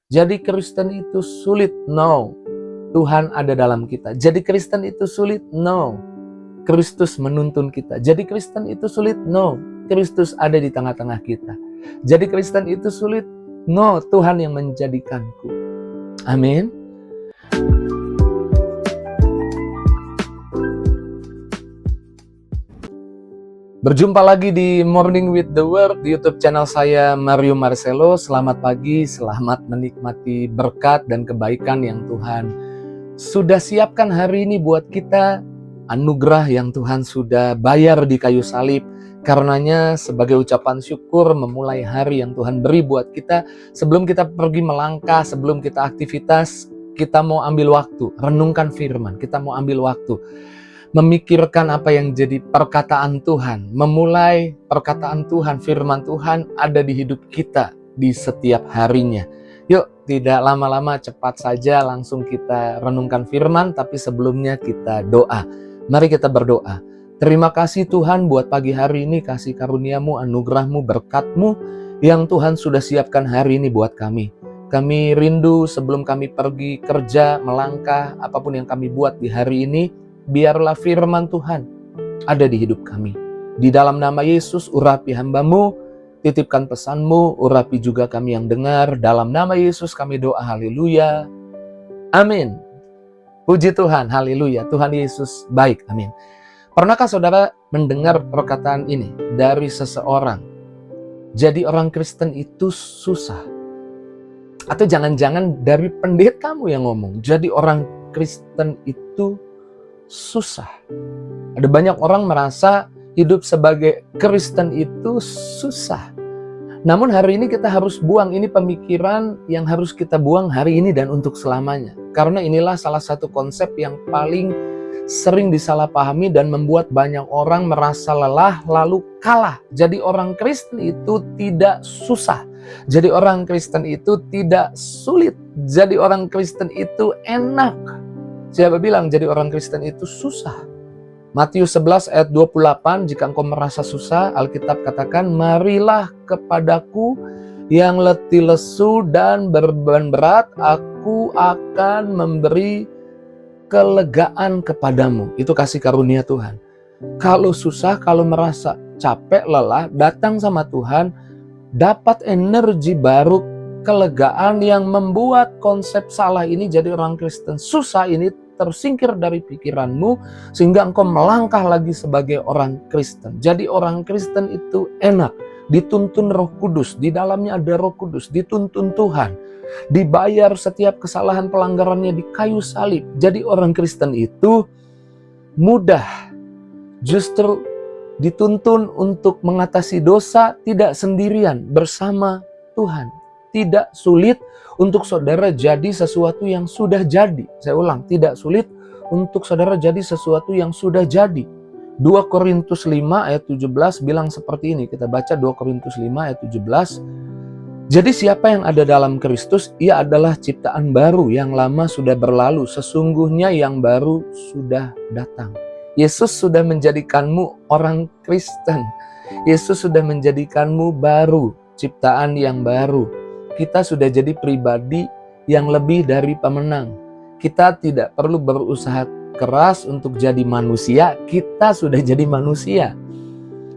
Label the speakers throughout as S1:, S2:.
S1: Jadi Kristen itu sulit? No. Tuhan ada dalam kita. Jadi Kristen itu sulit? No. Kristus menuntun kita. Jadi Kristen itu sulit? No. Kristus ada di tengah-tengah kita. Jadi Kristen itu sulit? No. Tuhan yang menjadikanku. Amin. Berjumpa lagi di Morning with the Word di YouTube channel saya, Mario Marcelo. Selamat pagi, selamat menikmati berkat dan kebaikan yang Tuhan sudah siapkan hari ini buat kita. Anugerah yang Tuhan sudah bayar di kayu salib. Karenanya sebagai ucapan syukur memulai hari yang Tuhan beri buat kita. Sebelum kita pergi melangkah, sebelum kita aktivitas, kita mau ambil waktu, renungkan firman. Kita mau ambil waktu memikirkan apa yang jadi perkataan Tuhan, memulai perkataan Tuhan, firman Tuhan ada di hidup kita di setiap harinya. Yuk, tidak lama-lama, cepat saja langsung kita renungkan firman, tapi sebelumnya kita doa. Mari kita berdoa. Terima kasih Tuhan buat pagi hari ini, kasih karuniamu, anugerahmu, berkatmu yang Tuhan sudah siapkan hari ini buat kami. Kami rindu sebelum kami pergi kerja, melangkah, apapun yang kami buat di hari ini, biarlah firman Tuhan ada di hidup kami. Di dalam nama Yesus, urapi hamba-Mu, titipkan pesan-Mu, urapi juga kami yang dengar. Dalam nama Yesus kami doa, haleluya. Amin. Puji Tuhan, haleluya. Tuhan Yesus baik, amin. Pernahkah saudara mendengar perkataan ini dari seseorang? Jadi orang Kristen itu susah. Atau jangan-jangan dari pendetamu yang ngomong, jadi orang Kristen itu susah. Ada banyak orang merasa hidup sebagai Kristen itu susah. Namun hari ini kita harus buang ini pemikiran yang harus kita buang hari ini dan untuk selamanya. Karena inilah salah satu konsep yang paling sering disalahpahami dan membuat banyak orang merasa lelah lalu kalah. Jadi orang Kristen itu tidak susah. Jadi orang Kristen itu tidak sulit. Jadi orang Kristen itu enak. Siapa bilang jadi orang Kristen itu susah? Matius 11 ayat 28, jika engkau merasa susah, Alkitab katakan, marilah kepadaku yang letih lesu dan beban berat, aku akan memberi kelegaan kepadamu. Itu kasih karunia Tuhan. Kalau susah, kalau merasa capek, lelah, datang sama Tuhan, dapat energi baru, kelegaan yang membuat konsep salah ini jadi orang Kristen susah ini tersingkir dari pikiranmu sehingga engkau melangkah lagi sebagai orang Kristen. Jadi orang Kristen itu enak, dituntun Roh Kudus, di dalamnya ada Roh Kudus, dituntun Tuhan, dibayar setiap kesalahan pelanggarannya di kayu salib. Jadi orang Kristen itu mudah, justru dituntun untuk mengatasi dosa tidak sendirian, bersama Tuhan. Tidak sulit untuk saudara jadi sesuatu yang sudah jadi. Saya ulang, tidak sulit untuk saudara jadi sesuatu yang sudah jadi. 2 Korintus 5 ayat 17 bilang seperti ini. Kita baca 2 Korintus 5 ayat 17. Jadi siapa yang ada dalam Kristus, ia adalah ciptaan baru, yang lama sudah berlalu, sesungguhnya yang baru sudah datang. Yesus sudah menjadikanmu orang Kristen. Yesus sudah menjadikanmu baru, ciptaan yang baru. Kita sudah jadi pribadi yang lebih dari pemenang. Kita tidak perlu berusaha keras untuk jadi manusia, kita sudah jadi manusia.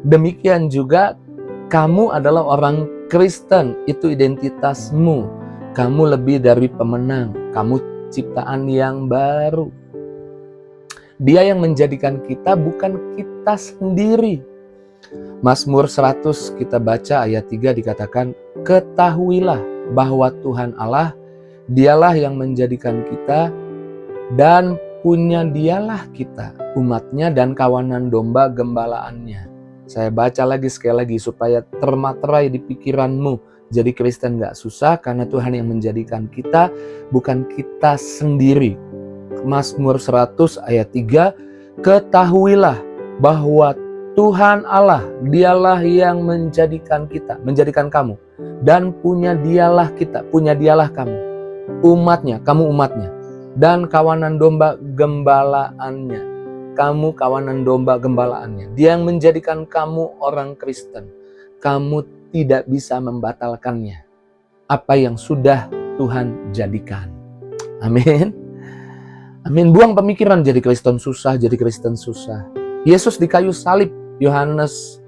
S1: Demikian juga kamu adalah orang Kristen, itu identitasmu. Kamu lebih dari pemenang, kamu ciptaan yang baru. Dia yang menjadikan kita, bukan kita sendiri. Mazmur 100 kita baca ayat 3 dikatakan, ketahuilah bahwa Tuhan Allah, dialah yang menjadikan kita dan punya dialah kita, umatnya dan kawanan domba gembalaannya. Saya baca lagi sekali lagi supaya termaterai di pikiranmu. Jadi Kristen gak susah karena Tuhan yang menjadikan kita, bukan kita sendiri. Mazmur 100 ayat 3, ketahuilah bahwa Tuhan Allah, dialah yang menjadikan kita, menjadikan kamu. Dan punya dialah kita, punya dialah kamu. Umatnya, kamu umatnya. Dan kawanan domba gembalaannya. Kamu kawanan domba gembalaannya. Dia yang menjadikan kamu orang Kristen. Kamu tidak bisa membatalkannya. Apa yang sudah Tuhan jadikan. Amin. Amin. Buang pemikiran jadi Kristen susah, jadi Kristen susah. Yesus di kayu salib, Yohanes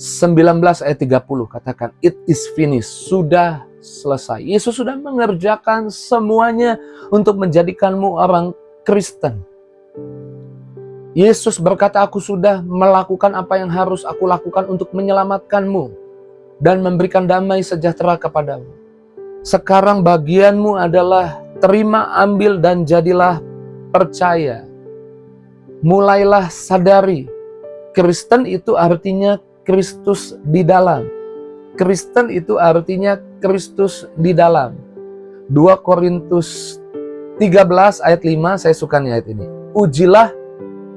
S1: 19 ayat 30 katakan, it is finished, sudah selesai. Yesus sudah mengerjakan semuanya untuk menjadikanmu orang Kristen. Yesus berkata, aku sudah melakukan apa yang harus aku lakukan untuk menyelamatkanmu dan memberikan damai sejahtera kepadamu. Sekarang bagianmu adalah terima, ambil, dan jadilah percaya. Mulailah sadari, Kristen itu artinya Kristus di dalam. Kristen itu artinya Kristus di dalam. 2 Korintus 13 ayat 5, saya suka nih ayat ini. Ujilah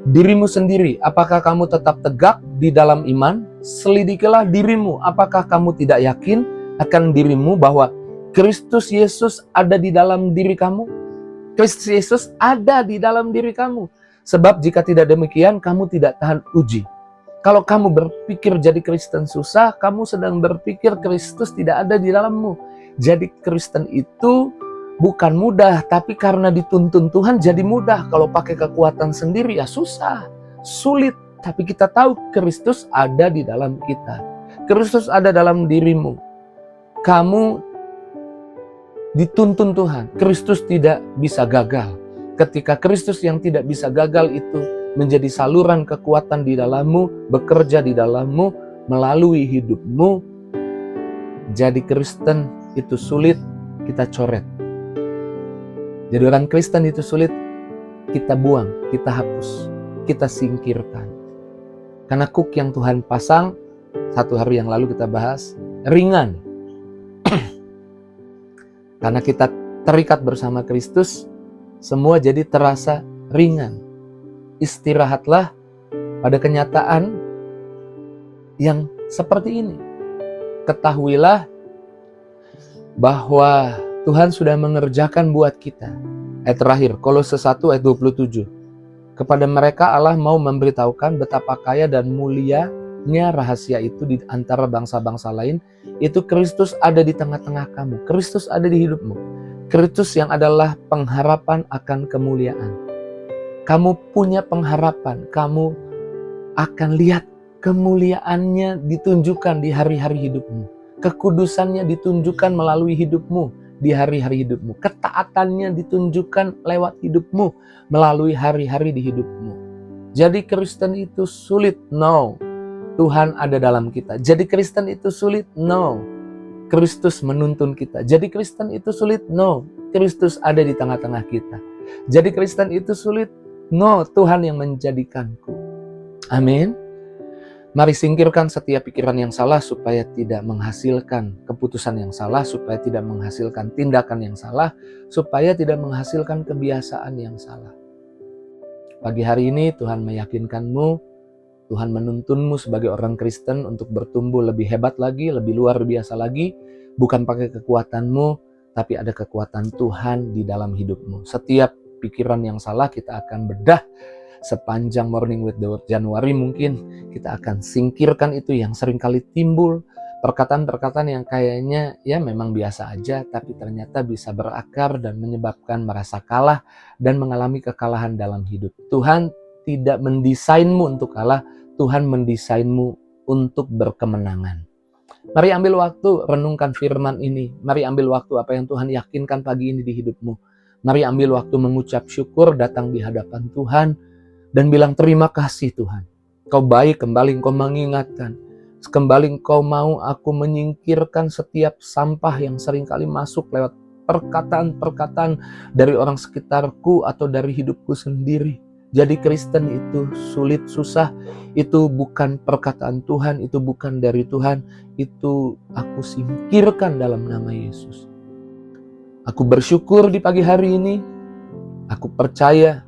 S1: dirimu sendiri, apakah kamu tetap tegak di dalam iman? Selidikilah dirimu, apakah kamu tidak yakin akan dirimu bahwa Kristus Yesus ada di dalam diri kamu? Kristus Yesus ada di dalam diri kamu. Sebab jika tidak demikian, kamu tidak tahan uji. Kalau kamu berpikir jadi Kristen susah, kamu sedang berpikir Kristus tidak ada di dalammu. Jadi Kristen itu bukan mudah, tapi karena dituntun Tuhan jadi mudah. Kalau pakai kekuatan sendiri ya susah, sulit. Tapi kita tahu Kristus ada di dalam kita. Kristus ada dalam dirimu. Kamu dituntun Tuhan. Kristus tidak bisa gagal. Ketika Kristus yang tidak bisa gagal itu menjadi saluran kekuatan di dalammu, bekerja di dalammu, melalui hidupmu. Jadi Kristen itu sulit, kita coret. Jadi orang Kristen itu sulit, kita buang, kita hapus, kita singkirkan. Karena kuk yang Tuhan pasang, 1 hari yang lalu kita bahas, ringan. Karena kita terikat bersama Kristus, semua jadi terasa ringan. Istirahatlah pada kenyataan yang seperti ini. Ketahuilah bahwa Tuhan sudah mengerjakan buat kita. Ayat terakhir, Kolose 1 ayat 27. Kepada mereka Allah mau memberitahukan betapa kaya dan mulianya rahasia itu di antara bangsa-bangsa lain. Itu Kristus ada di tengah-tengah kamu. Kristus ada di hidupmu. Kristus yang adalah pengharapan akan kemuliaan. Kamu punya pengharapan, kamu akan lihat kemuliaannya ditunjukkan di hari-hari hidupmu. Kekudusannya ditunjukkan melalui hidupmu di hari-hari hidupmu. Ketaatannya ditunjukkan lewat hidupmu melalui hari-hari di hidupmu. Jadi Kristen itu sulit? No. Tuhan ada dalam kita. Jadi Kristen itu sulit? No. Kristus menuntun kita. Jadi Kristen itu sulit? No. Kristus ada di tengah-tengah kita. Jadi Kristen itu sulit? No, Tuhan yang menjadikanku. Amin. Mari singkirkan setiap pikiran yang salah supaya tidak menghasilkan keputusan yang salah, supaya tidak menghasilkan tindakan yang salah, supaya tidak menghasilkan kebiasaan yang salah. Pagi hari ini Tuhan meyakinkanmu, Tuhan menuntunmu sebagai orang Kristen untuk bertumbuh lebih hebat lagi, lebih luar biasa lagi, bukan pakai kekuatanmu, tapi ada kekuatan Tuhan di dalam hidupmu. Setiap pikiran yang salah kita akan bedah sepanjang Morning with the Word Januari. Mungkin kita akan singkirkan itu yang seringkali timbul, perkataan-perkataan yang kayaknya ya memang biasa aja, tapi ternyata bisa berakar dan menyebabkan merasa kalah dan mengalami kekalahan dalam hidup. Tuhan tidak mendesainmu untuk kalah, Tuhan mendesainmu untuk berkemenangan. Mari ambil waktu renungkan firman ini. Mari ambil waktu apa yang Tuhan yakinkan pagi ini di hidupmu. Mari ambil waktu mengucap syukur, datang di hadapan Tuhan, dan bilang terima kasih Tuhan. Kau baik, kembali Engkau mengingatkan. Kembali Engkau mau aku menyingkirkan setiap sampah yang seringkali masuk lewat perkataan-perkataan dari orang sekitarku atau dari hidupku sendiri. Jadi Kristen itu sulit, susah. Itu bukan perkataan Tuhan, itu bukan dari Tuhan. Itu aku singkirkan dalam nama Yesus. Aku bersyukur di pagi hari ini. Aku percaya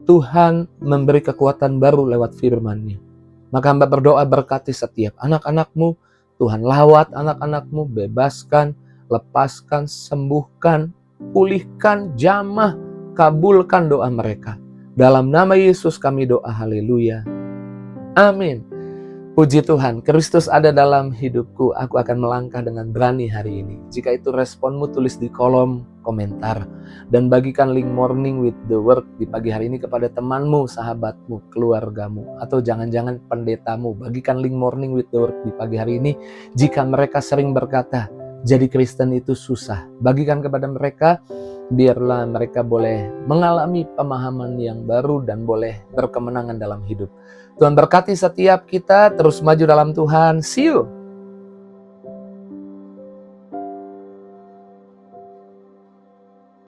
S1: Tuhan memberi kekuatan baru lewat firman-Nya. Maka hamba berdoa berkati setiap anak-anakmu. Tuhan lawat anak-anakmu, bebaskan, lepaskan, sembuhkan, pulihkan, jamah, kabulkan doa mereka. Dalam nama Yesus kami doa, haleluya. Amin. Puji Tuhan, Kristus ada dalam hidupku. Aku akan melangkah dengan berani hari ini. Jika itu responmu, tulis di kolom komentar. Dan bagikan link Morning with the Word di pagi hari ini kepada temanmu, sahabatmu, keluargamu. Atau jangan-jangan pendetamu. Bagikan link Morning with the Word di pagi hari ini. Jika mereka sering berkata, jadi Kristen itu susah. Bagikan kepada mereka, biarlah mereka boleh mengalami pemahaman yang baru dan boleh berkemenangan dalam hidup. Tuhan berkati setiap kita, terus maju dalam Tuhan. See you!